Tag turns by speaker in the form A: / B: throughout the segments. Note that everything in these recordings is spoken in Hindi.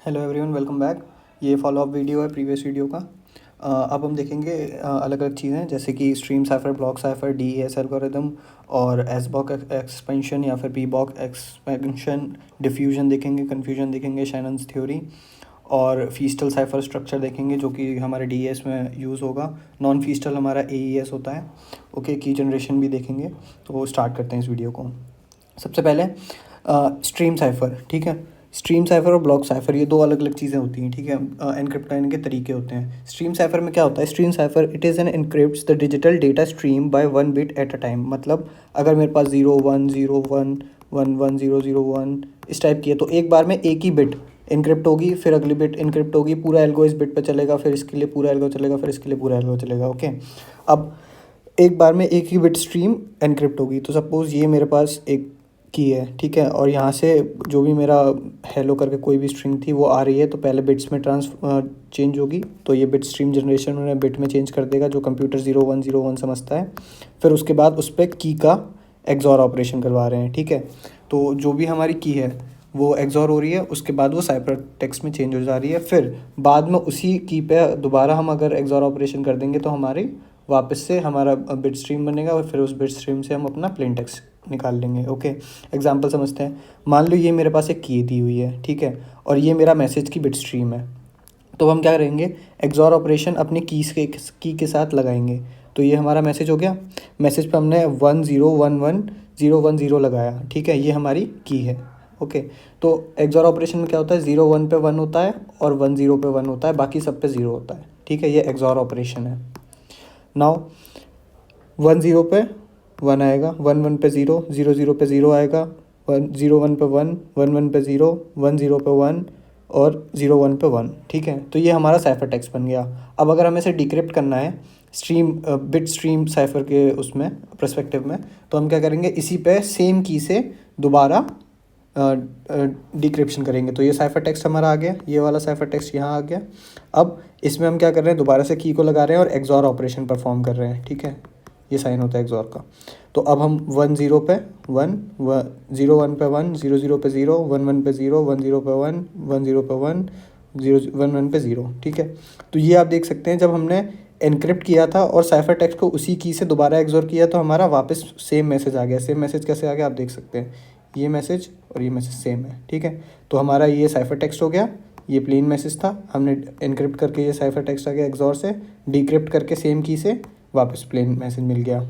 A: Hello everyone, welcome back. ये फॉलो अप वीडियो है प्रीवियस वीडियो का। अब हम देखेंगे अलग अलग चीज़ें जैसे कि stream cipher, block cipher, D S algorithm और एस बॉक एक्सपेंशन या फिर पी बॉक एक्सपेंशन, डिफ्यूजन देखेंगे, कन्फ्यूजन देखेंगे, शैनन्स थ्योरी और फीस्टल साइफर स्ट्रक्चर देखेंगे जो कि हमारे डी एस में यूज़ होगा। नॉन फीस्टल हमारा ए ई एस होता है। ओके, की जनरेशन भी देखेंगे। तो स्टार्ट करते हैं इस वीडियो को। सबसे पहले स्ट्रीम साइफर, ठीक है। स्ट्रीम साइफर और ब्लॉक साइफर ये दो अलग अलग चीज़ें होती हैं, ठीक है। एनक्रिप्ट करने के तरीके होते हैं। स्ट्रीम साइफर में क्या होता है? Stream cipher it is an encrypts the digital data stream by 1 bit at a time. मतलब अगर मेरे पास 0 1 0 1 1 1 0 0 1 इस टाइप की है तो एक बार में एक ही बिट इनक्रिप्ट होगी, फिर अगली बिट इनक्रिप्ट होगी, पूरा एल्गो इस बिट पे चलेगा, फिर इसके लिए पूरा एल्गो चलेगा, फिर इसके लिए पूरा एल्गो चलेगा। ओके, अब एक बार में एक ही बिट स्ट्रीम एनक्रिप्ट होगी। तो सपोज़ ये मेरे पास एक की है, ठीक है, और यहाँ से जो भी मेरा हेलो करके कोई भी स्ट्रिंग थी वो आ रही है तो पहले बिट्स में चेंज होगी। तो ये बिट स्ट्रीम जनरेशन उन्हें बिट में चेंज कर देगा जो कंप्यूटर 0101 समझता है। फिर उसके बाद उस पर की का एक्सॉर ऑपरेशन करवा रहे हैं, ठीक है। तो जो भी हमारी की है वो एक्सॉर हो रही है, उसके बाद वो साइफर टेक्स्ट में चेंज हो जा रही है। फिर बाद में उसी की पे दोबारा हम अगर एक्सॉर ऑपरेशन कर देंगे तो हमारी वापस से हमारा बिट स्ट्रीम बनेगा और फिर उस बिट स्ट्रीम से हम अपना प्लेन टेक्स्ट निकाल लेंगे। ओके, एग्जांपल समझते हैं। मान लो ये मेरे पास एक की दी हुई है, ठीक है, और ये मेरा मैसेज की बिट स्ट्रीम है। तो हम क्या करेंगे? एक्सॉर ऑपरेशन अपनी की के साथ लगाएंगे। तो ये हमारा मैसेज हो गया। मैसेज पे हमने 1011 010 लगाया, ठीक है, ये हमारी की है। ओके, तो एक्सॉर ऑपरेशन में क्या होता है? 01 पे 1 होता है और 10 पे 1 होता है, बाकी सब पे 0 होता है, ठीक है। ये एक्सॉर ऑपरेशन है। नाउ 10 पे 1 आएगा, 11 पे 0, 00 पे 0 आएगा, 01 पे 1, 11 पे 0, 10 पे 1 और 01 पे 1, ठीक है। तो ये हमारा साइफर टेक्स्ट बन गया। अब अगर हमें इसे डिक्रिप्ट करना है स्ट्रीम बिट स्ट्रीम साइफर के उसमें पर्सपेक्टिव में, तो हम क्या करेंगे? इसी पे सेम की से दोबारा डिक्रिप्शन करेंगे। तो ये साइफर टेक्स्ट हमारा आ गया, ये वाला साइफर टेक्स्ट यहाँ आ गया। अब इसमें हम क्या कर रहे हैं? दोबारा से की को लगा रहे हैं और एक्सॉर ऑपरेशन परफॉर्म कर रहे हैं, ठीक है। ये साइन होता है एक्सॉर का। तो अब हम 10 पे 1, 01 पे 1, 00 पे 0, 11 पे 0, 10 पे 1, 10 पे 1, 11 पे 0, ठीक है। तो ये आप देख सकते हैं जब हमने एनक्रिप्ट किया था और साइफर टेक्स्ट को उसी की से दोबारा एक्सॉर किया तो हमारा वापस सेम मैसेज आ गया। सेम मैसेज कैसे आ गया आप देख सकते हैं। ये मैसेज और ये मैसेज सेम है, ठीक है। तो हमारा ये साइफर टेक्स्ट हो गया, ये प्लेन मैसेज था, हमने एनक्रिप्ट करके ये साइफर टेक्स्ट आ गया एक्सॉर से, डिक्रिप्ट करके सेम की से वापस प्लेन मैसेज मिल गया।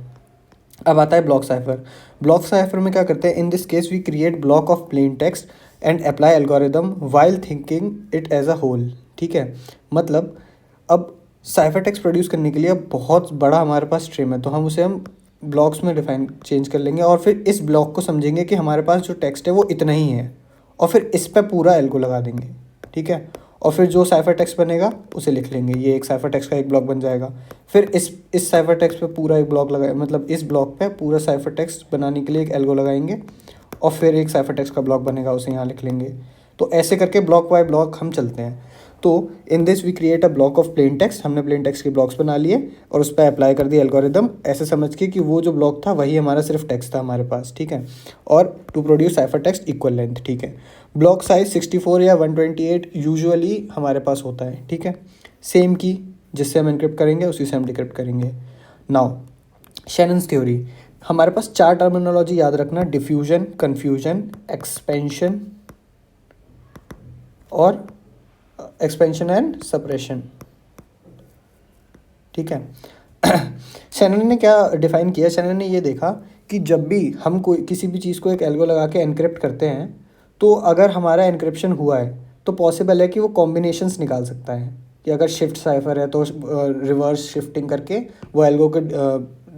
A: अब आता है ब्लॉक साइफर। ब्लॉक साइफर में क्या करते हैं? In this case we create block of plain text and apply algorithm while thinking it as a whole, ठीक है। मतलब अब साइफर टेक्स्ट प्रोड्यूस करने के लिए अब बहुत बड़ा हमारे पास स्ट्रीम है तो हम ब्लॉक्स में डिफाइन चेंज कर लेंगे और फिर इस ब्लॉक को समझेंगे कि हमारे पास जो टेक्स्ट है वो इतना ही है और फिर इस पर पूरा एल्गो लगा देंगे, ठीक है। और फिर जो साइफर टेक्स्ट बनेगा उसे लिख लेंगे। ये एक साइफर टेक्स्ट का एक ब्लॉक बन जाएगा। फिर इस साइफर टेक्स्ट पे पूरा एक ब्लॉक लगाए, मतलब इस ब्लॉक पे पूरा साइफर टेक्स्ट बनाने के लिए एक एल्गो लगाएंगे और फिर एक साइफर टेक्स्ट का ब्लॉक बनेगा, उसे यहाँ लिख लेंगे। तो ऐसे करके ब्लॉक बाय ब्लॉक हम चलते हैं। तो in this we create a block of plain text. हमने प्लेन टेक्स्ट के ब्लॉक्स बना लिए और उस पर अप्लाई कर दिया एल्गोरिदम, ऐसे समझ के कि वो जो ब्लॉक था वही हमारा सिर्फ टेक्स्ट था हमारे पास, ठीक है। और to produce cipher text equal length, ठीक है। ब्लॉक साइज 64 या 128 यूजुअली हमारे पास होता है, ठीक है। सेम की जिससे हम एनक्रिप्ट करेंगे उसी से हम डिक्रिप्ट करेंगे। नाउ शैनन्स थ्योरी, हमारे पास 4 टर्मिनोलॉजी याद रखना: डिफ्यूजन, कन्फ्यूजन, एक्सपेंशन और एक्सपेंशन एंड सप्रेशन, ठीक है। शैनन ने क्या डिफाइन किया? शैनन ने ये देखा कि जब भी हम कोई किसी भी चीज़ को एक एल्गो लगा के एनक्रिप्ट करते हैं तो अगर हमारा एनक्रिप्शन हुआ है तो पॉसिबल है कि वो कॉम्बिनेशंस निकाल सकता है। कि अगर शिफ्ट साइफर है तो रिवर्स शिफ्टिंग करके वो एल्गो को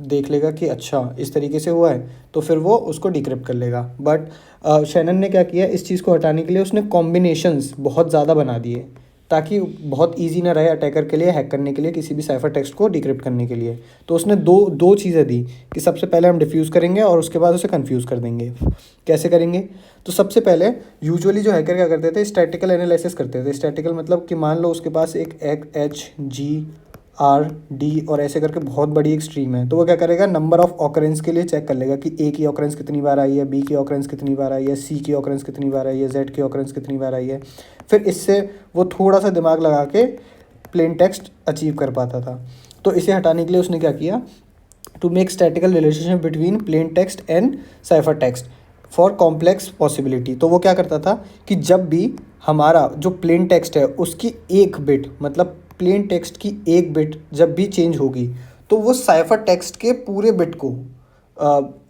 A: देख लेगा कि अच्छा इस तरीके से हुआ है तो फिर वो उसको डिक्रिप्ट कर लेगा। बट शैनन ने क्या किया? इस चीज़ को हटाने के लिए उसने कॉम्बिनेशंस बहुत ज़्यादा बना दिए ताकि बहुत इजी ना रहे अटैकर के लिए हैक करने के लिए, किसी भी साइफर टेक्स्ट को डिक्रिप्ट करने के लिए। तो उसने दो चीज़ें दी कि सबसे पहले हम डिफ्यूज़ करेंगे और उसके बाद उसे कंफ्यूज कर देंगे। कैसे करेंगे? तो सबसे पहले यूजुअली जो हैकर क्या करते थे? स्टैटिकल एनालिसिस करते थे। स्टैटिकल मतलब कि मान लो उसके पास एक HG आर डी और ऐसे करके बहुत बड़ी एक स्ट्रीम है। तो वो क्या करेगा, नंबर ऑफ ऑकरेंस के लिए चेक कर लेगा कि ए की ऑकरेंस कितनी बार आई है, बी की ऑकरेंस कितनी बार आई है, सी की ऑकरेंस कितनी बार आई है, जेड की ऑकरेंस कितनी बार आई है। फिर इससे वो थोड़ा सा दिमाग लगा के प्लेन टेक्स्ट अचीव कर पाता था। तो इसे हटाने के लिए उसने क्या किया, to make statistical relationship between plain text and cipher text for complex possibility. तो वो क्या करता था कि जब भी हमारा जो प्लेन टेक्स्ट है उसकी एक बिट, मतलब प्लेन टेक्स्ट की एक बिट जब भी चेंज होगी तो वो साइफर टेक्स्ट के पूरे बिट को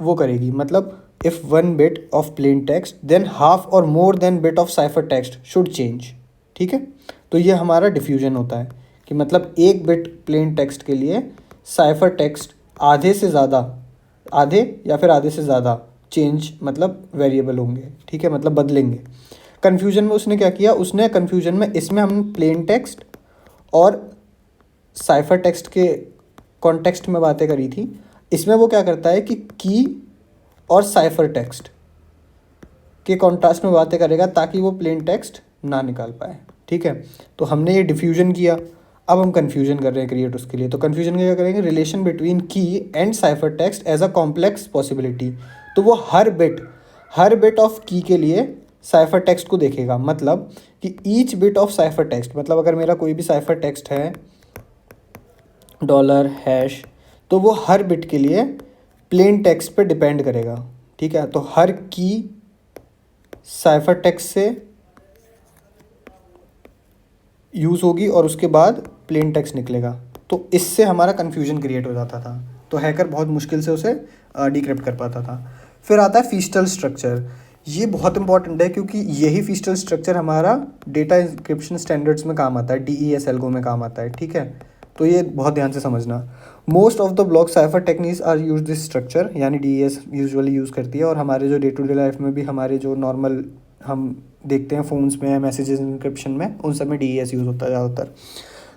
A: वो करेगी। मतलब if one bit of plain text then half और more than bit of cipher text should change. ठीक है, तो ये हमारा डिफ्यूजन होता है कि मतलब एक बिट प्लेन टेक्स्ट के लिए साइफर टेक्स्ट आधे से ज़्यादा, आधे या फिर आधे से ज़्यादा चेंज मतलब वेरिएबल होंगे। ठीक है, मतलब बदलेंगे। कन्फ्यूजन में उसने क्या किया, उसने कन्फ्यूजन में इसमें हमने प्लेन टेक्स्ट और साइफर टेक्स्ट के कॉन्टेक्स्ट में बातें करी थी। इसमें वो क्या करता है कि की और साइफर टेक्स्ट के कॉन्ट्रास्ट में बातें करेगा ताकि वो प्लेन टेक्स्ट ना निकाल पाए। ठीक है, तो हमने ये डिफ्यूजन किया। अब हम कन्फ्यूजन कर रहे हैं क्रिएट उसके लिए। तो कन्फ्यूजन क्या करेंगे, relation between key and cipher text as a complex possibility. तो वो हर बिट ऑफ की के लिए साइफर टेक्स्ट को देखेगा। मतलब कि each bit of cipher text, मतलब अगर मेरा कोई भी साइफर टेक्स्ट है $#, तो वो हर बिट के लिए प्लेन टेक्स्ट पे डिपेंड करेगा। ठीक है, तो हर की साइफर टेक्स्ट से यूज़ होगी और उसके बाद प्लेन टेक्स्ट निकलेगा। तो इससे हमारा कन्फ्यूजन क्रिएट हो जाता था। तो हैकर बहुत मुश्किल से उसे डिक्रिप्ट कर पाता था। फिर आता है फीस्टल स्ट्रक्चर। ये बहुत इंपॉर्टेंट है क्योंकि यही फीस्टल स्ट्रक्चर हमारा डेटा इंक्रिप्शन स्टैंडर्ड्स में काम आता है, DES एल्गो में काम आता है। ठीक है, तो ये बहुत ध्यान से समझना। Most of the block cipher techniques are use this structure, यानी DES यूजुअली यूज़ करती है। और हमारे जो डे टू डे लाइफ में भी हमारे जो नॉर्मल हम देखते हैं फ़ोन्स में, मैसेजेस इंक्रिप्शन में, उन सब में DES यूज़ होता है ज़्यादातर।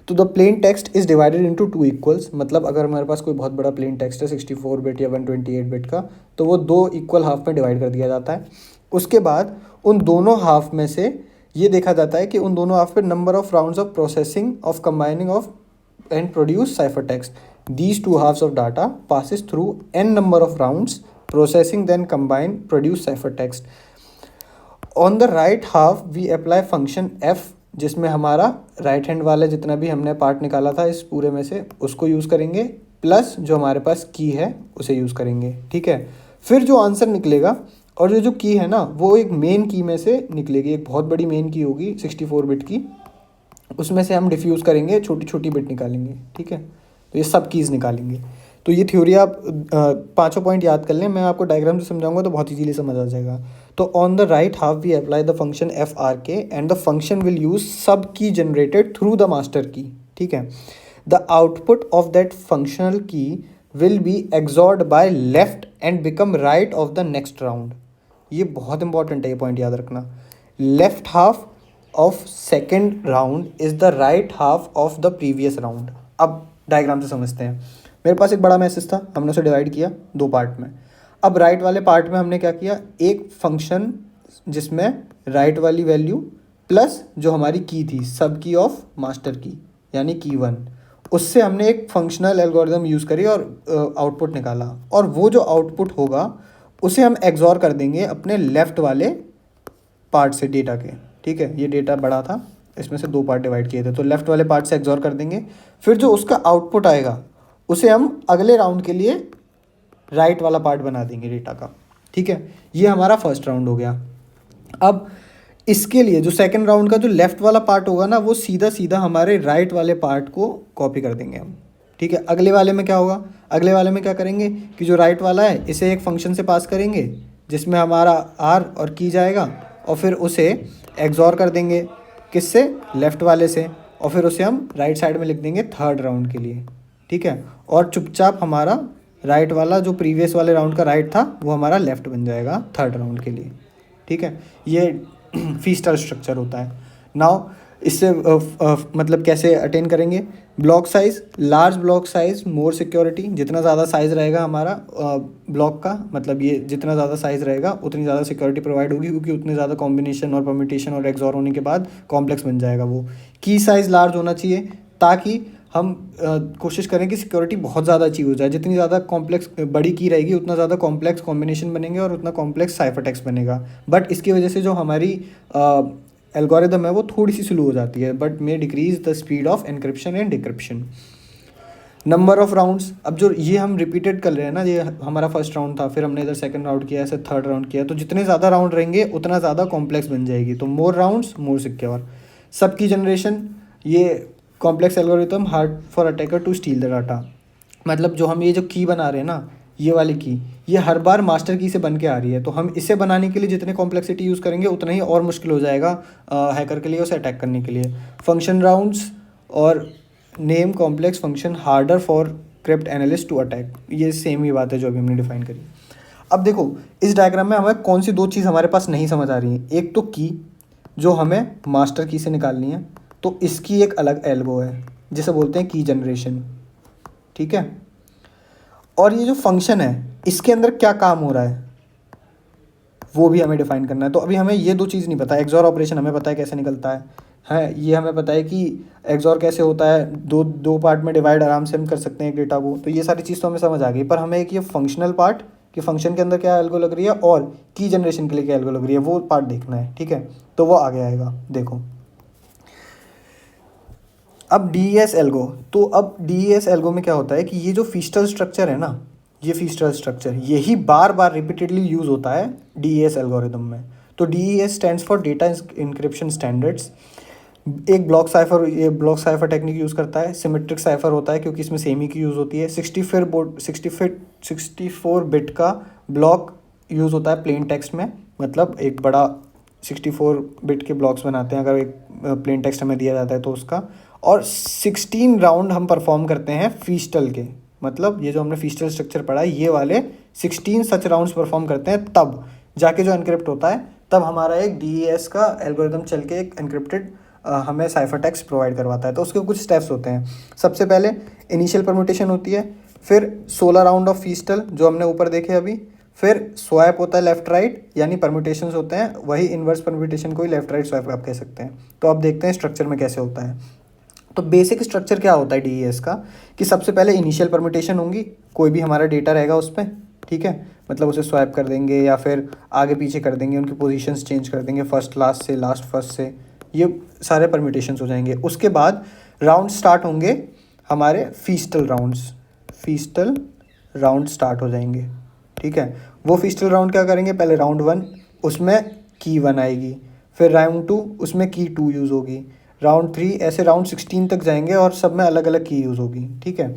A: तो the plain text is divided into 2 equals. मतलब अगर हमारे पास कोई बहुत बड़ा प्लेन टेक्स्ट है 64 बिट या 128 बिट का, तो वो 2 इक्वल हाफ में डिवाइड कर दिया जाता है। उसके बाद उन दोनों हाफ में से ये देखा जाता है कि उन दोनों हाफ पे number of rounds of processing of combining of and produce cipher text. These two halves of data passes through n number of rounds processing, then combine, produce ciphertext. On the right half we apply function f, जिसमें हमारा राइट हैंड वाले जितना भी हमने पार्ट निकाला था इस पूरे में से उसको यूज़ करेंगे, प्लस जो हमारे पास की है उसे यूज़ करेंगे। ठीक है, फिर जो आंसर निकलेगा और जो की है ना वो एक मेन की में से निकलेगी। एक बहुत बड़ी मेन की होगी 64 बिट की, उसमें से हम डिफ्यूज़ करेंगे, छोटी छोटी बिट निकालेंगे। ठीक है, तो ये सब कीज़ निकालेंगे। तो ये थ्योरी आप पांचों पॉइंट याद कर लें, मैं आपको डायग्राम से समझाऊंगा तो बहुत इजीली समझ आ जाएगा। तो on the right half we apply the function FRK and the function will use sub key generated through the master key. ठीक है, the output of that functional key will be XORed by left and become right of the next round. ये बहुत इंपॉर्टेंट है, ये पॉइंट याद रखना। Left half of second round is the right half of the previous round. अब डायग्राम से समझते हैं। मेरे पास एक बड़ा मैसेज था, हमने उसे डिवाइड किया 2 पार्ट में। अब राइट वाले पार्ट में हमने क्या किया, एक फंक्शन जिसमें राइट वाली वैल्यू प्लस जो हमारी की थी सब की ऑफ मास्टर की यानी की 1, उससे हमने एक फंक्शनल एल्गोरिदम यूज़ करी और आउटपुट निकाला। और वो जो आउटपुट होगा उसे हम एग्जॉर कर देंगे अपने लेफ़्ट वाले पार्ट से डेटा के। ठीक है, ये डेटा बड़ा था, इसमें से 2 पार्ट डिवाइड किए थे, तो लेफ्ट वाले पार्ट से एग्जॉर कर देंगे। फिर जो उसका आउटपुट आएगा उसे हम अगले राउंड के लिए राइट वाला पार्ट बना देंगे डेटा का। ठीक है, ये हमारा फर्स्ट राउंड हो गया। अब इसके लिए जो सेकंड राउंड का जो लेफ्ट वाला पार्ट होगा ना वो सीधा सीधा हमारे राइट वाले पार्ट को कॉपी कर देंगे हम। ठीक है, अगले वाले में क्या होगा, अगले वाले में क्या करेंगे कि जो राइट वाला है इसे एक फंक्शन से पास करेंगे जिसमें हमारा आर और की जाएगा और फिर उसे एग्जॉर कर देंगे किससे, लेफ़्ट वाले से, और फिर उसे हम राइट साइड में लिख देंगे थर्ड राउंड के लिए। ठीक है, और चुपचाप हमारा राइट वाला जो प्रीवियस वाले राउंड का राइट था वो हमारा लेफ़्ट बन जाएगा थर्ड राउंड के लिए। ठीक है, ये फीस्टल स्ट्रक्चर होता है। नाउ इससे मतलब कैसे अटेन करेंगे, block size, large block size more security. जितना ज़्यादा साइज़ रहेगा हमारा ब्लॉक का, मतलब ये जितना ज़्यादा साइज़ रहेगा उतनी ज़्यादा सिक्योरिटी प्रोवाइड होगी, क्योंकि उतने ज़्यादा कॉम्बिनेशन और परम्यूटेशन और एक्सॉर होने के बाद कॉम्प्लेक्स बन जाएगा वो। की साइज़ लार्ज होना चाहिए ताकि हम कोशिश करें कि सिक्योरिटी बहुत ज़्यादा अचीव हो जाए। जितनी ज़्यादा कॉम्प्लेक्स बड़ी की रहेगी उतना ज़्यादा कॉम्प्लेक्स कॉम्बिनेशन बनेंगे और उतना कॉम्प्लेक्स साइफर टेक्स्ट बनेगा। बट इसकी वजह से जो हमारी एल्गोरिदम है वो थोड़ी सी स्लो हो जाती है, but may decrease the speed of encryption and decryption. Number of rounds, अब जो ये हम रिपीटेड कर रहे हैं ना, ये हमारा फर्स्ट राउंड था, फिर हमने इधर सेकंड राउंड किया, ऐसे थर्ड राउंड किया, तो जितने ज़्यादा राउंड रहेंगे उतना ज़्यादा कॉम्प्लेक्स बन जाएगी। तो more rounds more secure. Subkey generation, ये complex algorithm hard for attacker to steal the data. मतलब जो हम ये जो की बना रहे हैं ना, ये वाली की, ये हर बार मास्टर की से बन के आ रही है, तो हम इसे बनाने के लिए जितने कॉम्प्लेक्सिटी यूज़ करेंगे उतना ही और मुश्किल हो जाएगा हैकर के लिए उसे अटैक करने के लिए। फंक्शन राउंड्स और name complex function harder for cryptanalyst to attack, ये सेम ही बात है जो अभी हमने डिफाइन करी। अब देखो इस डायग्राम में हमें कौन सी दो चीज़ हमारे पास नहीं समझ आ रही है। एक तो की जो हमें मास्टर की से निकालनी है, तो इसकी एक अलग एल्गो है जिसे बोलते हैं की जनरेशन, ठीक है। और ये जो फंक्शन है इसके अंदर क्या काम हो रहा है वो भी हमें डिफाइन करना है। तो अभी हमें ये दो चीज़ नहीं पता। एक्सॉर ऑपरेशन हमें पता है कैसे निकलता है, ये हमें पता है कि एक्सॉर कैसे होता है, दो पार्ट में डिवाइड आराम से हम कर सकते हैं एक डेटा को, तो ये सारी चीज़ तो हमें समझ आ गई। पर हमें एक ये फंक्शनल पार्ट कि फंक्शन के अंदर क्या एल्गो लग रही है और की जनरेशन के लिए क्या एल्गो लग रही है, वो पार्ट देखना है, ठीक है। तो वो आगे आएगा। देखो अब DES एल्गो, तो अब DES एल्गो में क्या होता है कि ये जो फीस्टल स्ट्रक्चर है ना, ये फीस्टल स्ट्रक्चर यही बार बार रिपीटेडली यूज़ होता है DES एल्गोरिदम में। तो DES stands for data encryption standards. एक ब्लॉक साइफर, ये ब्लॉक साइफर टेक्निक यूज़ करता है। सिमेट्रिक साइफर होता है क्योंकि इसमें सेमी की यूज़ होती है। 64 बिट का ब्लॉक यूज़ होता है प्लेन टेक्स्ट में, मतलब एक बड़ा 64 बिट के ब्लॉक्स बनाते हैं अगर एक प्लेन टेक्स्ट हमें दिया जाता है तो उसका। और 16 राउंड हम परफॉर्म करते हैं फीस्टल के, मतलब ये जो हमने फीस्टल स्ट्रक्चर पढ़ा है ये वाले 16 सच राउंड्स परफॉर्म करते हैं, तब जाके जो एनक्रिप्ट होता है, तब हमारा एक DES का एल्गोरिदम चल के एक एनक्रिप्टेड हमें साइफर टेक्स्ट प्रोवाइड करवाता है। तो उसके कुछ स्टेप्स होते हैं। सबसे पहले इनिशियल परम्यूटेशन होती है, फिर 16 राउंड ऑफ फीस्टल जो हमने ऊपर देखे अभी, फिर स्वैप होता है लेफ्ट राइट, यानी परम्यूटेशंस होते हैं, वही इन्वर्स परम्यूटेशन को ही लेफ्ट राइट स्वैप आप कह सकते हैं। तो अब देखते हैं स्ट्रक्चर में कैसे होता है। तो बेसिक स्ट्रक्चर क्या होता है DES का कि सबसे पहले इनिशियल परम्यूटेशन होंगी, कोई भी हमारा डेटा रहेगा उस पर, ठीक है, मतलब उसे स्वैप कर देंगे या फिर आगे पीछे कर देंगे, उनकी पोजीशंस चेंज कर देंगे, फर्स्ट लास्ट से लास्ट फर्स्ट से, ये सारे परम्यूटेशंस हो जाएंगे। उसके बाद राउंड स्टार्ट होंगे हमारे फीस्टल राउंड स्टार्ट हो जाएंगे, ठीक है। वो फीस्टल राउंड क्या करेंगे, पहले राउंड 1 उसमें की 1 आएगी, फिर राउंड 2 उसमें की 2 यूज़ होगी, राउंड 3, ऐसे राउंड 16 तक जाएंगे और सब में अलग अलग की यूज़ होगी, ठीक है।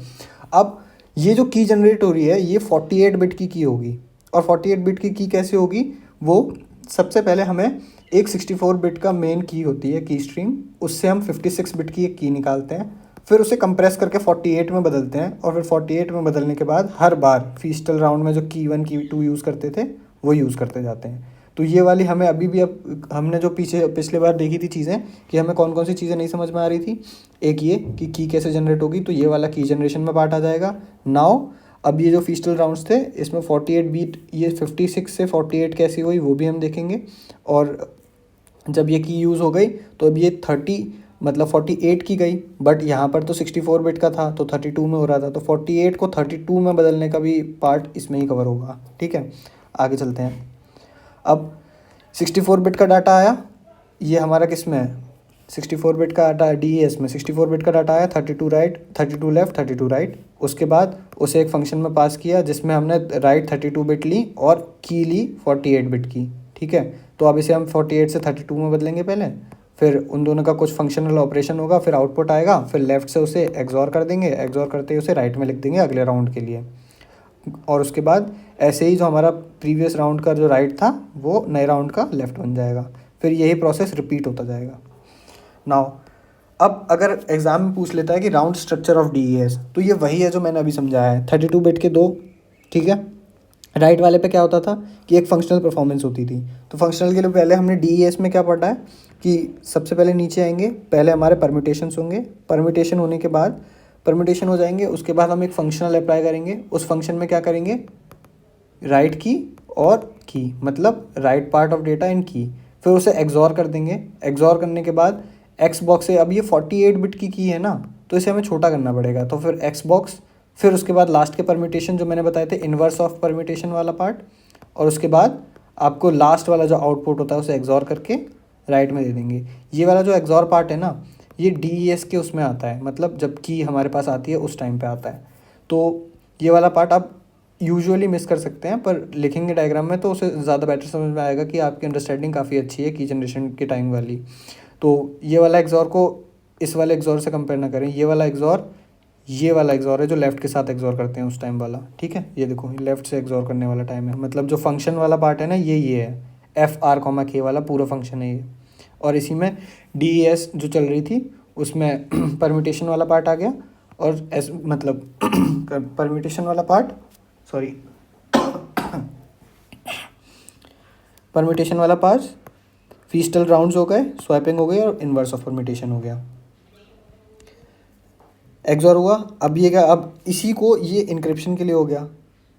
A: अब ये जो की जनरेट हो रही है ये 48 बिट की होगी। और 48 बिट की कैसे होगी, वो सबसे पहले हमें एक 64 बिट का मेन की होती है की स्ट्रीम, उससे हम 56 बिट की एक की निकालते हैं, फिर उसे कंप्रेस करके 48 में बदलते हैं, और फिर 48 में बदलने के बाद हर बार फीस्टल राउंड में जो की 1 की 2 यूज़ करते थे वो यूज़ करते जाते हैं। तो ये वाली हमें अभी भी, अब हमने जो पिछले बार देखी थी चीज़ें कि हमें कौन कौन सी चीज़ें नहीं समझ में आ रही थी, एक ये कि की कैसे जनरेट होगी, तो ये वाला की जनरेशन में पार्ट आ जाएगा। नाउ अब ये जो फीस्टल राउंड्स थे इसमें 48 बीट, ये 56 से 48 कैसी हुई वो भी हम देखेंगे। और जब ये की यूज़ हो गई तो अब ये 30 मतलब 48 की गई, बट यहाँ पर तो 64 बिट का था तो 32 में हो रहा था, तो 48 को 32 में बदलने का भी पार्ट इसमें ही कवर होगा, ठीक है। आगे चलते हैं। अब 64 बिट का डाटा आया, ये हमारा किस में है, 64 बिट का डाटा DES में 64 बिट का डाटा आया, 32 राइट 32 लेफ्ट 32 राइट। उसके बाद उसे एक फंक्शन में पास किया जिसमें हमने राइट 32 बिट ली और की ली 48 बिट की, ठीक है। तो अब इसे हम 48 से 32 में बदलेंगे पहले, फिर उन दोनों का कुछ फंक्शनल ऑपरेशन होगा, फिर आउटपुट आएगा, फिर लेफ्ट से उसे एक्सॉर कर देंगे, एक्सॉर करते ही उसे राइट में लिख देंगे अगले राउंड के लिए। और उसके बाद ऐसे ही जो हमारा प्रीवियस राउंड का जो राइट था वो नए राउंड का लेफ़्ट बन जाएगा, फिर यही प्रोसेस रिपीट होता जाएगा। नाउ अब अगर एग्ज़ाम में पूछ लेता है कि राउंड स्ट्रक्चर ऑफ DES, तो ये वही है जो मैंने अभी समझाया है, 32 बिट के 2, ठीक है। राइट वाले पे क्या होता था कि एक फंक्शनल परफॉर्मेंस होती थी, तो फंक्शनल के लिए पहले हमने DES में क्या पढ़ा है कि सबसे पहले नीचे आएंगे, पहले हमारे परम्यूटेशंस होंगे, परम्यूटेशन होने के बाद परम्यूटेशन हो जाएंगे, उसके बाद हम एक फंक्शनल अप्लाई करेंगे, उस फंक्शन में क्या करेंगे, राइट की और की, मतलब राइट पार्ट ऑफ डेटा इन की, फिर उसे एक्सॉर कर देंगे, एक्सॉर करने के बाद एक्स बॉक्स से अब ये 48 बिट की है ना, तो इसे हमें छोटा करना पड़ेगा। तो फिर एक्स बॉक्स, फिर उसके बाद लास्ट के परम्यूटेशन जो मैंने बताए थे, इन्वर्स ऑफ परम्यूटेशन वाला पार्ट, और उसके बाद आपको लास्ट वाला जो आउटपुट होता है उसे एग्जॉर करके राइट में दे देंगे। ये वाला जो एग्जॉर पार्ट है ना, ये DES के उसमें आता है, मतलब जब की हमारे पास आती है उस टाइम पे आता है। तो ये वाला पार्ट आप यूजुअली मिस कर सकते हैं, पर लिखेंगे डायग्राम में तो उसे ज़्यादा बेटर समझ में आएगा कि आपकी अंडरस्टैंडिंग काफ़ी अच्छी है की जनरेशन के टाइम वाली। तो ये वाला एग्जॉर को इस वाले एग्जॉर से कंपेयर ना करें। ये वाला एग्जॉर है जो लेफ़्ट के साथ एग्जॉर करते हैं उस टाइम वाला, ठीक है। ये देखो, लेफ़्ट से एग्जॉर करने वाला टाइम है, मतलब जो फंक्शन वाला पार्ट है ना, ये है FR, K वाला पूरा फंक्शन है ये। और इसी में DES जो चल रही थी उसमें परम्यूटेशन वाला पार्ट आ गया, और मतलब परम्यूटेशन वाला पार्ट, सॉरी परम्यूटेशन वाला पार्ट फीस्टल राउंड्स हो गए, स्वैपिंग हो गई, और इन्वर्स ऑफ परम्यूटेशन हो गया। एग्जॉर हुआ। अब ये क्या, अब इसी को ये इनक्रिप्शन के लिए हो गया।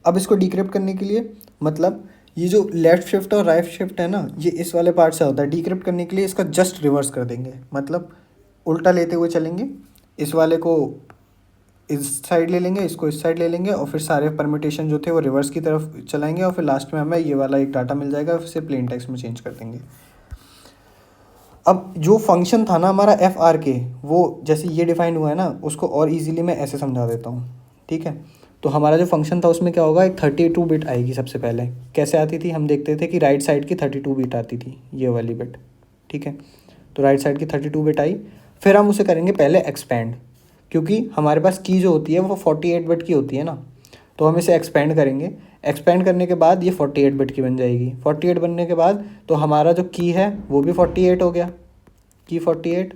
A: अब इसको डिक्रिप्ट करने के लिए, मतलब ये जो लेफ्ट शिफ्ट और राइट शिफ्ट है ना, ये इस वाले पार्ट से होता है। डिक्रिप्ट करने के लिए इसका जस्ट रिवर्स कर देंगे, मतलब उल्टा लेते हुए चलेंगे। इस वाले को इस साइड ले लेंगे, इसको इस साइड ले लेंगे, और फिर सारे परम्यूटेशन जो थे वो रिवर्स की तरफ चलाएंगे, और फिर लास्ट में हमें ये वाला एक डाटा मिल जाएगा, उसे प्लेन टेक्स्ट में चेंज कर देंगे। अब जो फंक्शन था ना हमारा FR, वो जैसे ये डिफाइन हुआ है ना, उसको और इजीली मैं ऐसे समझा देता हूँ, ठीक है। तो हमारा जो फंक्शन था उसमें क्या होगा, एक 32 बिट आएगी सबसे पहले। कैसे आती थी, हम देखते थे कि राइट साइड की 32 बिट आती थी, ये वाली बिट, ठीक है। तो राइट साइड की 32 बिट आई, फिर हम उसे करेंगे पहले एक्सपेंड, क्योंकि हमारे पास की जो होती है वो 48 बिट की होती है ना, तो हम इसे एक्सपेंड करेंगे। एक्सपेंड करने के बाद ये 48 बिट की बन जाएगी। 48 बनने के बाद तो हमारा जो की है वो भी 48 हो गया, की 48।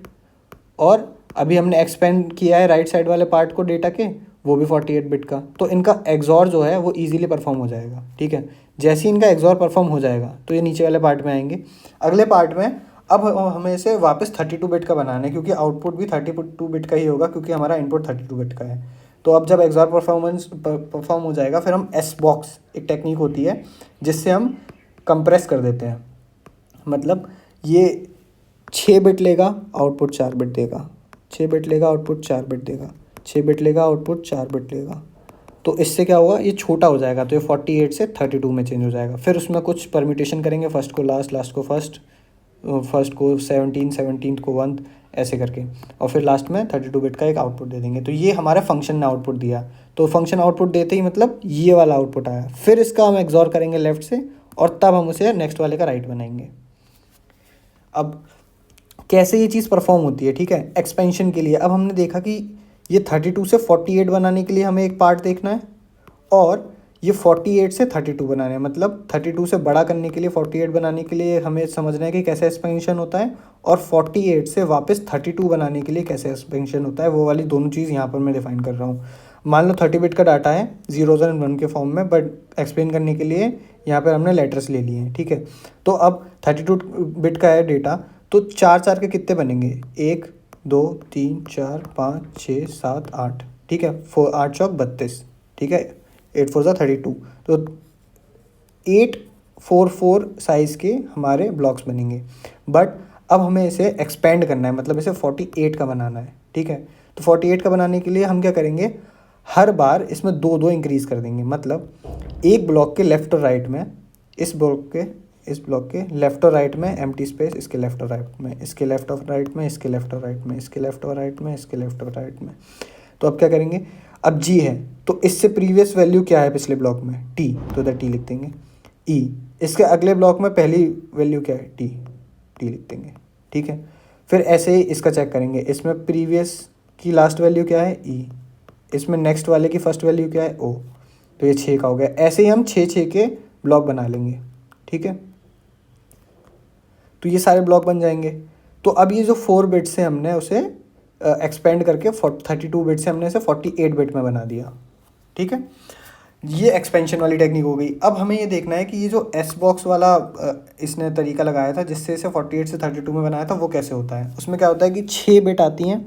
A: और अभी हमने एक्सपेंड किया है राइट साइड वाले पार्ट को डेटा के, वो भी 48 बिट का। तो इनका एग्जॉर जो है वो ईजिली परफॉर्म हो जाएगा, ठीक है। जैसे ही इनका एग्जॉर परफॉर्म हो जाएगा तो ये नीचे वाले पार्ट में आएंगे। अगले पार्ट में अब हमें इसे वापस 32 बिट का बनाना है, क्योंकि आउटपुट भी 32 बिट का ही होगा, क्योंकि हमारा इनपुट 32 बिट का है। तो अब जब एग्जॉर परफॉर्म हो जाएगा, फिर हम S बॉक्स, एक टेक्निक होती है जिससे हम कंप्रेस कर देते हैं, मतलब ये 6 बिट लेगा, आउटपुट 4 बिट देगा, 6 बिट लेगा, आउटपुट 4 बिट देगा, 6 बिट लेगा, आउटपुट 4 बिट लेगा। तो इससे क्या होगा, ये छोटा हो जाएगा, तो ये 48 से 32 में चेंज हो जाएगा। फिर उसमें कुछ परम्यूटेशन करेंगे, फर्स्ट को लास्ट, लास्ट को फर्स्ट, फर्स्ट को 17, 17 को 1, ऐसे करके, और फिर लास्ट में 32 बिट का एक आउटपुट दे देंगे। तो ये हमारे फंक्शन ने आउटपुट दिया। तो फंक्शन आउटपुट देते ही मतलब ये वाला आउटपुट आया। फिर इसका हम एग्जॉर करेंगे लेफ्ट से, और तब हम उसे नेक्स्ट वाले का राइट बनाएंगे। अब कैसे ये चीज़ परफॉर्म होती है, ठीक है, एक्सपेंशन के लिए। अब हमने देखा कि ये 32 से 48 बनाने के लिए हमें एक पार्ट देखना है, और ये 48 से 32 बनाना है, मतलब 32 से बड़ा करने के लिए, 48 बनाने के लिए हमें समझना है कि कैसे एक्सपेंशन होता है, और 48 से वापस 32 बनाने के लिए कैसे एक्सपेंशन होता है। वो वाली दोनों चीज़ यहाँ पर मैं डिफाइन कर रहा हूँ। मान लो 30 बिट का डाटा है, 0 और 1 के फॉर्म में, बट एक्सप्लेन करने के लिए यहाँ पर हमने लेटर्स ले लिए हैं, ठीक है। तो अब 32 बिट का है डेटा, तो 4 4 के कितने बनेंगे, 1 2 3 4 5 6 7 8, ठीक है, 8 चौक 32, ठीक है, 8 4 ज़ा 32। तो 844 साइज़ के हमारे ब्लॉक्स बनेंगे। बट अब हमें इसे एक्सपेंड करना है, मतलब इसे 48 का बनाना है, ठीक है। तो 48 का बनाने के लिए हम क्या करेंगे, हर बार इसमें 2 2 इंक्रीज़ कर देंगे, मतलब एक ब्लॉक के लेफ़्ट और राइट में, इस ब्लॉक के लेफ़्ट और राइट में एम्प्टी स्पेस, इसके लेफ़्ट और राइट में, इसके लेफ़्ट और राइट में, इसके लेफ़्ट और राइट में, इसके लेफ़्ट और राइट में, इसके लेफ़्ट और राइट में। तो अब क्या करेंगे, अब G है तो इससे प्रीवियस वैल्यू क्या है पिछले ब्लॉक में, T, तो इधर T लिख देंगे। E, इसके अगले ब्लॉक में पहली वैल्यू क्या है, T लिख देंगे, ठीक है। फिर ऐसे ही इसका चेक करेंगे, इसमें प्रीवियस की लास्ट वैल्यू क्या है, E, इसमें नेक्स्ट वाले की फर्स्ट वैल्यू क्या है, O, तो ये 6 का हो गया। ऐसे ही हम 6 6 के ब्लॉक बना लेंगे, ठीक है। तो ये सारे ब्लॉक बन जाएंगे। तो अब ये जो 4 बिट्स है हमने उसे एक्सपेंड करके 32 बिट से हमने इसे 48 बिट में बना दिया, ठीक है। ये एक्सपेंशन वाली टेक्निक हो गई। अब हमें ये देखना है कि ये जो S बॉक्स वाला इसने तरीका लगाया था जिससे इसे 48 से 32 में बनाया था, वो कैसे होता है। उसमें क्या होता है कि 6 बिट आती हैं,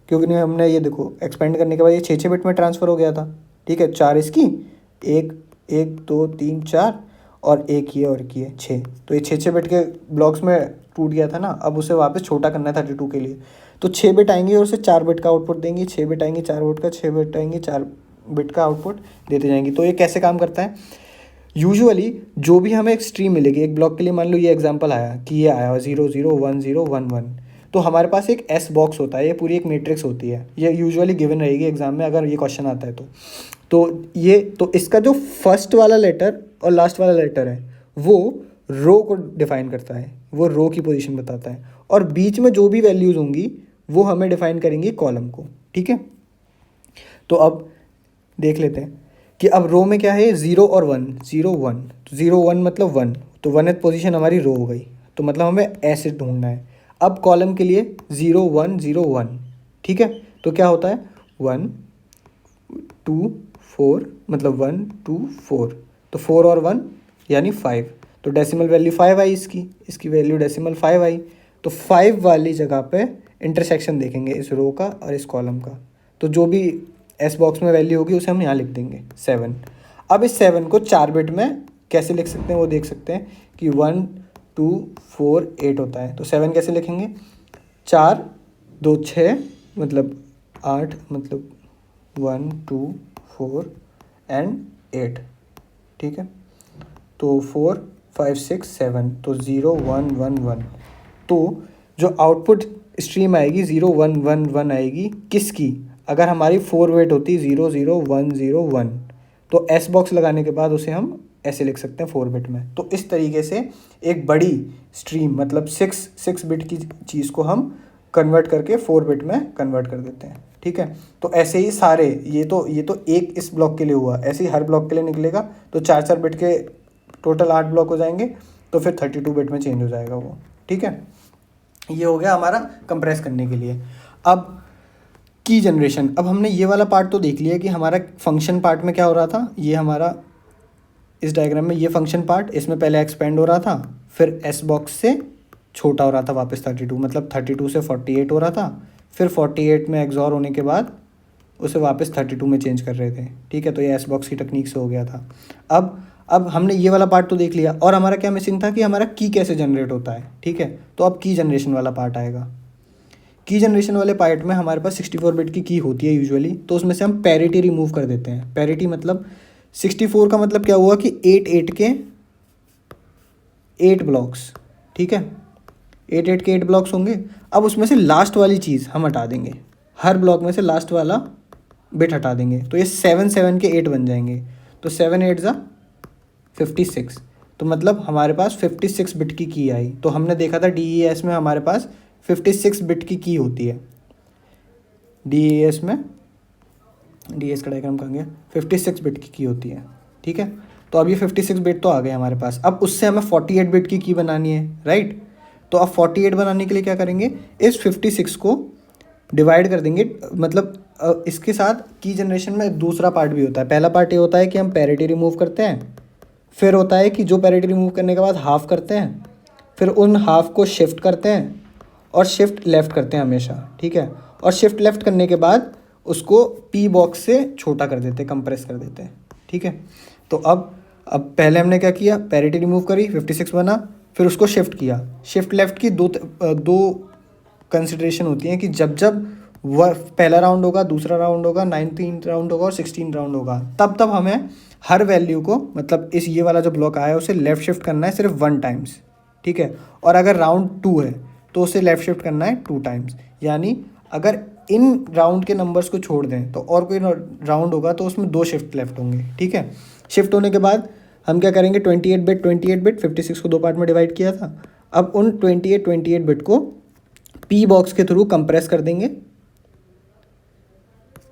A: क्योंकि हमने ये देखो एक्सपेंड करने के बाद ये 6 बिट में ट्रांसफ़र हो गया था, ठीक है। 4 इसकी, 1 1 2 3 4, और एक ये और एक ये 6, तो ये 6 बिट के ब्लॉक्स में टूट गया था ना, अब उसे वापस छोटा करना है 32 के लिए, तो 6 बिट आएंगे और उसे 4 बिट का आउटपुट देंगी, 6 बिट आएंगे 4 बिट का, 6 बिट आएंगे 4 बिट का आउटपुट देते जाएंगी। तो ये कैसे काम करता है, यूजुअली जो भी हमें एक स्ट्रीम मिलेगी एक ब्लॉक के लिए, मान लो ये एग्जांपल आया कि ये आया 0 0 1 0 1 1, तो हमारे पास एक एस बॉक्स होता है, ये पूरी एक मैट्रिक्स होती है, ये यूजुअली गिवन रहेगी एग्जाम में अगर ये क्वेश्चन आता है तो इसका जो फर्स्ट वाला लेटर और लास्ट वाला लेटर है वो रो को डिफाइन करता है, वो रो की पोजीशन बताता है, और बीच में जो भी वैल्यूज़ होंगी वो हमें डिफाइन करेंगी कॉलम को, ठीक है। तो अब देख लेते हैं कि अब रो में क्या है, 0 और 1, 0 1, तो 0 1 मतलब 1, तो 1th पोजीशन हमारी रो हो गई, तो मतलब हमें ऐसे ढूंढना है। अब कॉलम के लिए 0 1 0 1, ठीक है, तो क्या होता है 1 2 4, मतलब 1 2 4, तो 4 और 1 यानी 5, तो डेसिमल वैल्यू 5 आई, इसकी वैल्यू डेसिमल 5 आई, तो 5 वाली जगह पे इंटरसेक्शन देखेंगे इस रो का और इस कॉलम का, तो जो भी एस बॉक्स में वैल्यू होगी उसे हम यहाँ लिख देंगे 7। अब इस 7 को 4 बिट में कैसे लिख सकते हैं वो देख सकते हैं कि 1 2 4 8 होता है, तो 7 कैसे लिखेंगे, 4 2 6 मतलब 8, मतलब 1 2 4 एंड 8, ठीक है, तो 4 5 6 7, तो 0 1 1 1, तो जो आउटपुट स्ट्रीम आएगी 0 1 1 1 आएगी किसकी, अगर हमारी 4 बिट होती 0 0 1 0 1, तो एस बॉक्स लगाने के बाद उसे हम ऐसे लिख सकते हैं 4 बिट में। तो इस तरीके से एक बड़ी स्ट्रीम मतलब 6 बिट की चीज़ को हम कन्वर्ट करके 4 बिट में कन्वर्ट कर देते हैं, ठीक है। तो ऐसे ही सारे ये तो एक इस ब्लॉक के लिए हुआ, ऐसे ही हर ब्लॉक के लिए निकलेगा, तो 4 बिट के टोटल 8 ब्लॉक हो जाएंगे, तो फिर 32 बिट में चेंज हो जाएगा वो, ठीक है। ये हो गया हमारा कंप्रेस करने के लिए। अब की जनरेशन, अब हमने ये वाला पार्ट तो देख लिया कि हमारा फंक्शन पार्ट में क्या हो रहा था, ये हमारा इस डायग्राम में ये फंक्शन पार्ट, इसमें पहले एक्सपेंड हो रहा था, फिर एस बॉक्स से छोटा हो रहा था वापस 32, मतलब 32 से 48 हो रहा था, फिर 48 में एग्जॉर होने के बाद उसे वापस 32 में चेंज कर रहे थे, ठीक है। तो ये एस बॉक्स की टेक्निक से हो गया था। अब हमने ये वाला पार्ट तो देख लिया, और हमारा क्या मिसिंग था कि हमारा की कैसे जनरेट होता है, ठीक है। तो अब की जनरेशन वाला पार्ट आएगा। की जनरेशन वाले पार्ट में हमारे पास 64 बिट की की होती है यूजुअली, तो उसमें से हम पैरिटी रिमूव कर देते हैं। पैरिटी मतलब 64 का मतलब क्या हुआ कि 8 के 8 ब्लॉक्स, ठीक है, 8 के 8 ब्लॉक्स होंगे। अब उसमें से लास्ट वाली चीज़ हम हटा देंगे, हर ब्लॉक में से लास्ट वाला बिट हटा देंगे, तो ये 7 के 8 बन जाएंगे, तो 7 8 ज़ा 56, तो मतलब हमारे पास 56 बिट की की आई। तो हमने देखा था DES में हमारे पास 56 बिट की होती है, DES में DES का डायग्राम कहाँ गया, 56 बिट की होती है, ठीक है। तो अब ये 56 बिट तो आ गए हमारे पास, अब उससे हमें 48 बिट की बनानी है, राइट। तो अब 48 बनाने के लिए क्या करेंगे, इस 56 को डिवाइड कर देंगे, मतलब इसके साथ की जनरेशन में दूसरा पार्ट भी होता है। पहला पार्ट ये होता है कि हम पैरिटी रिमूव करते हैं, फिर होता है कि जो पैरिटी रिमूव करने के बाद हाफ करते हैं, फिर उन हाफ को शिफ्ट करते हैं और शिफ्ट लेफ़्ट करते हैं हमेशा, ठीक है। और शिफ्ट लेफ़्ट करने के बाद उसको पी बॉक्स से छोटा कर देते हैं, कंप्रेस कर देते हैं, ठीक है। तो अब पहले हमने क्या किया, पैरिटी रिमूव करी, 56 बना, फिर उसको शिफ्ट किया। शिफ्ट लेफ़्ट की दो कंसिडरेशन होती हैं कि जब वह पहला राउंड होगा, दूसरा राउंड होगा, 19 राउंड होगा और 16 राउंड होगा, तब हमें हर वैल्यू को, मतलब इस ये वाला जो ब्लॉक आया है उसे लेफ़्ट शिफ्ट करना है सिर्फ 1 टाइम्स, ठीक है। और अगर राउंड 2 है तो उसे लेफ़्ट शिफ्ट करना है 2 टाइम्स, यानी अगर इन राउंड के नंबर्स को छोड़ दें तो और कोई राउंड होगा तो उसमें 2 शिफ्ट लेफ्ट होंगे, ठीक है। शिफ्ट होने के बाद हम क्या करेंगे, 28 बिट 56 को 2 पार्ट में डिवाइड किया था, अब उन 28 बिट को पी बॉक्स के थ्रू कंप्रेस कर देंगे।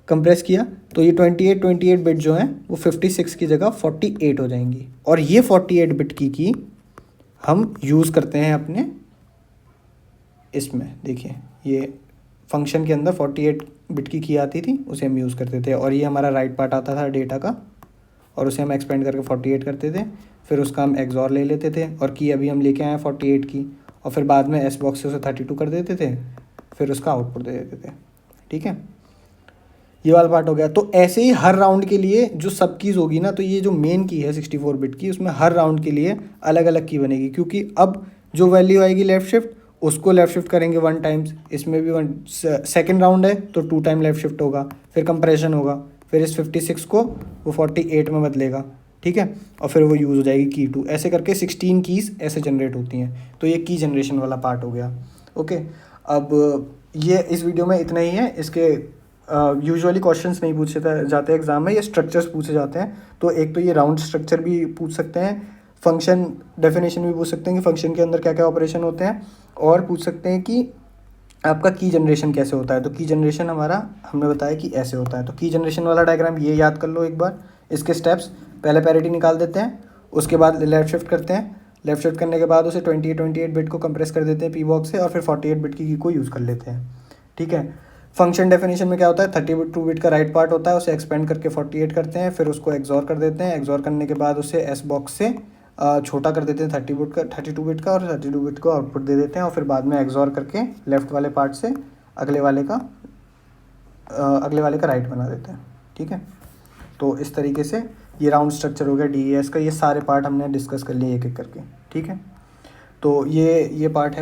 A: कंप्रेस किया तो ये 28 बिट जो हैं वो 56 की जगह 48 हो जाएंगी, और ये 48 बिट की हम यूज़ करते हैं अपने इसमें, देखिए ये फंक्शन के अंदर 48 बिट की आती थी, उसे हम यूज़ करते थे, और ये हमारा राइट पार्ट आता था डेटा का, और उसे हम एक्सपेंड करके 48 करते थे, फिर उसका हम एक्सॉर ले लेते थे, और की अभी हम लेके आए 48 की, और फिर बाद में एस बॉक्स से उसे 32 कर देते थे, फिर उसका आउटपुट दे देते थे, ठीक है। ये वाला पार्ट हो गया। तो ऐसे ही हर राउंड के लिए जो सब कीज़ होगी ना, तो ये जो मेन की है 64 बिट की, उसमें हर राउंड के लिए अलग अलग की बनेगी, क्योंकि अब जो वैल्यू आएगी लेफ़्ट शिफ्ट, उसको लेफ़्ट शिफ्ट करेंगे 1 टाइम्स, इसमें भी 1, सेकेंड राउंड है तो 2 टाइम लेफ़्ट शिफ्ट होगा, फिर कंप्रेशन होगा, फिर इस 56 को वो 48 में बदलेगा, ठीक है, और फिर वो यूज़ हो जाएगी की 2। ऐसे करके 16 कीज़ ऐसे जनरेट होती हैं। तो ये की जनरेशन वाला पार्ट हो गया। ओके, अब ये इस वीडियो में इतना ही है। इसके यूजुअली क्वेश्चंस नहीं पूछे जाते एग्जाम में, ये स्ट्रक्चर्स पूछे जाते हैं। तो एक तो ये राउंड स्ट्रक्चर भी पूछ सकते हैं, फंक्शन डेफिनेशन भी पूछ सकते हैं कि फंक्शन के अंदर क्या क्या ऑपरेशन होते हैं, और पूछ सकते हैं कि आपका की जनरेशन कैसे होता है। तो की जनरेशन हमारा हमने बताया कि ऐसे होता है। तो की जनरेशन वाला डायग्राम ये याद कर लो एक बार, इसके स्टेप्स, पहले पैरिटी निकाल देते हैं, उसके बाद लेफ्ट शिफ्ट करते हैं, लेफ्ट शिफ्ट करने के बाद उसे 28 बिट को कंप्रेस कर देते हैं पी बॉक्स से, और फिर 48 बिट की को यूज़ कर लेते हैं, ठीक है। फंक्शन डेफिनेशन में क्या होता है, 32 बिट का राइट पार्ट होता है, उसे एक्सपेंड करके 48 करते हैं, फिर उसको एक्सॉर कर देते हैं, एक्सॉर करने के बाद उसे एस बॉक्स से छोटा कर देते हैं 32 बिट का, और 32 बिट को आउटपुट दे देते हैं, और फिर बाद में एक्सॉर करके लेफ्ट वाले पार्ट से अगले वाले का राइट बना देते हैं, ठीक है। तो इस तरीके से ये राउंड स्ट्रक्चर हो गया DES का। ये सारे पार्ट हमने डिस्कस कर लिए एक एक करके, ठीक है। तो ये पार्ट है।